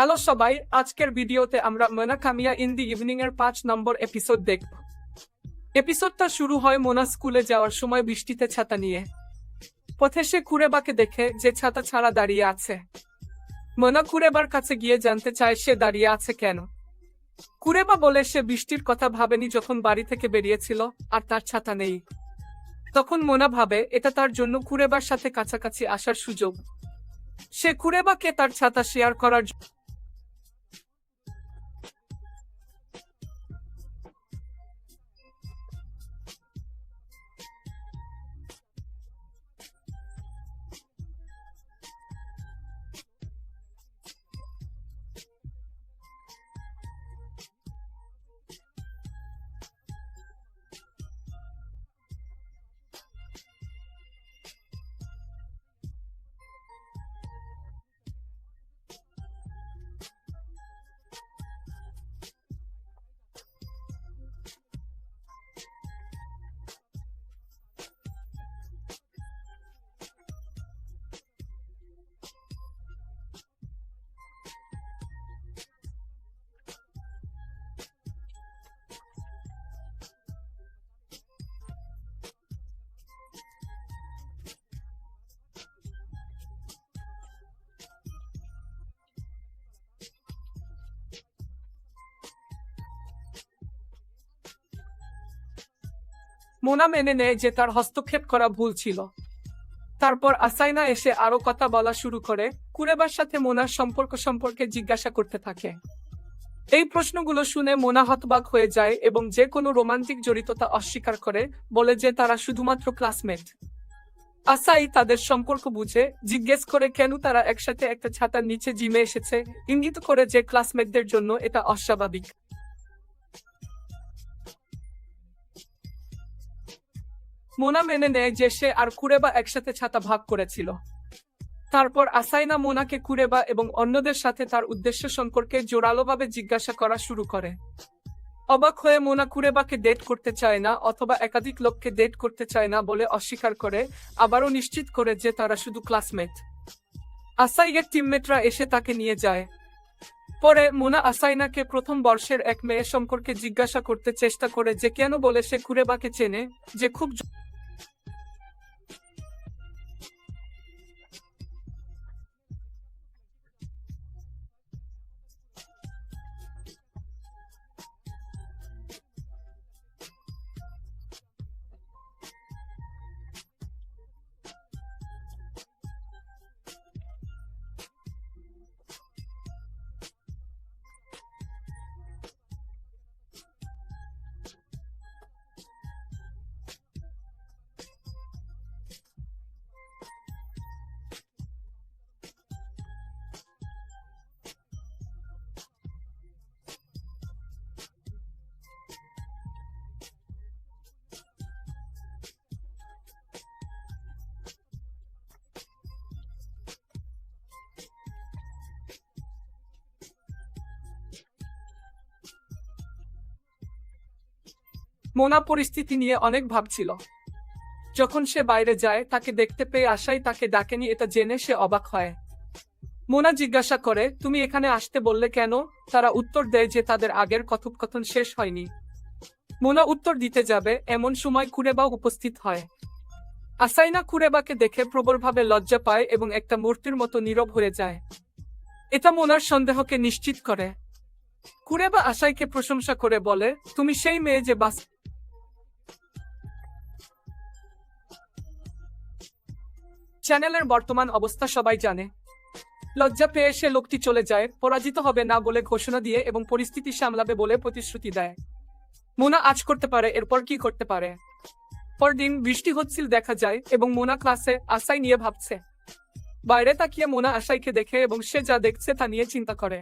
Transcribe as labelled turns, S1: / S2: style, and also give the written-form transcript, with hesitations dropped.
S1: Hello সবাই, আজকের ভিডিওতে আমরা Mona Kamiya in the evening এর ৫ নম্বর এপিসোড দেখব। এপিসোডটা শুরু হয় মোনা স্কুলে যাওয়ার সময় বৃষ্টিতে ছাতা নিয়ে। পথে সে কুরেবাকে দেখে যে ছাতা ছাড়া দাঁড়িয়ে আছে। মোনা কুরেবার কাছে গিয়ে জানতে চায় সে দাঁড়িয়ে আছে কেন। কুরেবা বলে সে বৃষ্টির কথা ভাবেনি যখন বাড়ি থেকে বেরিয়েছিল আর তার ছাতা নেই। তখন মোনা ভাবে এটা তার জন্য কুরেবার সাথে কাছাকাছি আসার সুযোগ। সে কুরেবাকে তার ছাতা শেয়ার করার মোনা মেনে নেয় যে তার হস্তক্ষেপ করা ভুল ছিল। তারপর আসাইনা এসে আরো কথা বলা শুরু করে, কুরেবার সাথে মোনার সম্পর্ক সম্পর্কে জিজ্ঞাসা করতে থাকে। এই প্রশ্নগুলো শুনে মোনা হতবাক হয়ে যায় এবং যে কোনো রোমান্টিক জড়িততা অস্বীকার করে, বলে যে তারা শুধুমাত্র ক্লাসমেট। আসাই তাদের সম্পর্ক বুঝে জিজ্ঞেস করে কেন তারা একসাথে একটা ছাতার নিচে জিমে এসেছে, ইঙ্গিত করে যে ক্লাসমেটদের জন্য এটা অস্বাভাবিক। মোনা মেনে নেয় যে সে আর কুরেবা একসাথে ছাতা ভাগ করেছিল। তারপর আসাইনা মোনাকে কুরেবা এবং অন্যদের সাথে তার উদ্দেশ্য সম্পর্কে জোরালোভাবে জিজ্ঞাসা করা শুরু করে। অবাক হয়ে মোনা কুরেবাকে ডেট করতে চায় না অথবা একাধিক লোককে ডেট করতে চায় না বলে অস্বীকার করে, আবারও নিশ্চিত করে যে তারা শুধু ক্লাসমেট। আসাইয়ের টিমমেটরা এসে তাকে নিয়ে যায়। পরে মোনা আসাইনাকে প্রথম বর্ষের এক মেয়ে সম্পর্কে জিজ্ঞাসা করতে চেষ্টা করে যে কেন, বলে সে কুরেবাকে চেনে, যে খুব মোনা পরিস্থিতি নিয়ে অনেক ভাবছিল। যখন সে বাইরে যায় তাকে দেখতে পেয়ে আশাই তাকে ডাকেনি, এটা জেনে সে অবাক হয়। মোনা জিজ্ঞাসা করে, তুমি এখানে আসতে বললে কেন? তারা উত্তর দেয় যে তাদের আগের কথোপকথন শেষ হয়নি। মোনা উত্তর দিতে যাবে এমন সময় কুরেবা উপস্থিত হয়। আসাইনা কুরেবাকে দেখে প্রবলভাবে লজ্জা পায় এবং একটা মূর্তির মতো নীরব হয়ে যায়। এটা মোনার সন্দেহকে নিশ্চিত করে। কুরেবা আশাইকে প্রশংসা করে বলে, তুমি সেই মেয়ে যে বাস চ্যানেলের বর্তমান অবস্থা সবাই জানে। লজ্জা পেয়ে সে লোকটি চলে যায়, পরাজিত হবে না বলে ঘোষণা দিয়ে এবং পরিস্থিতি সামলাবে বলে প্রতিশ্রুতি দেয়। মোনা আজ করতে পারে, এরপর কি করতে পারে? পরদিন বৃষ্টি হচ্ছিল দেখা যায় এবং মোনা ক্লাসে আশাই নিয়ে ভাবছে। বাইরে তাকিয়ে মোনা আশাইকে দেখে এবং সে যা দেখছে তা নিয়ে চিন্তা করে।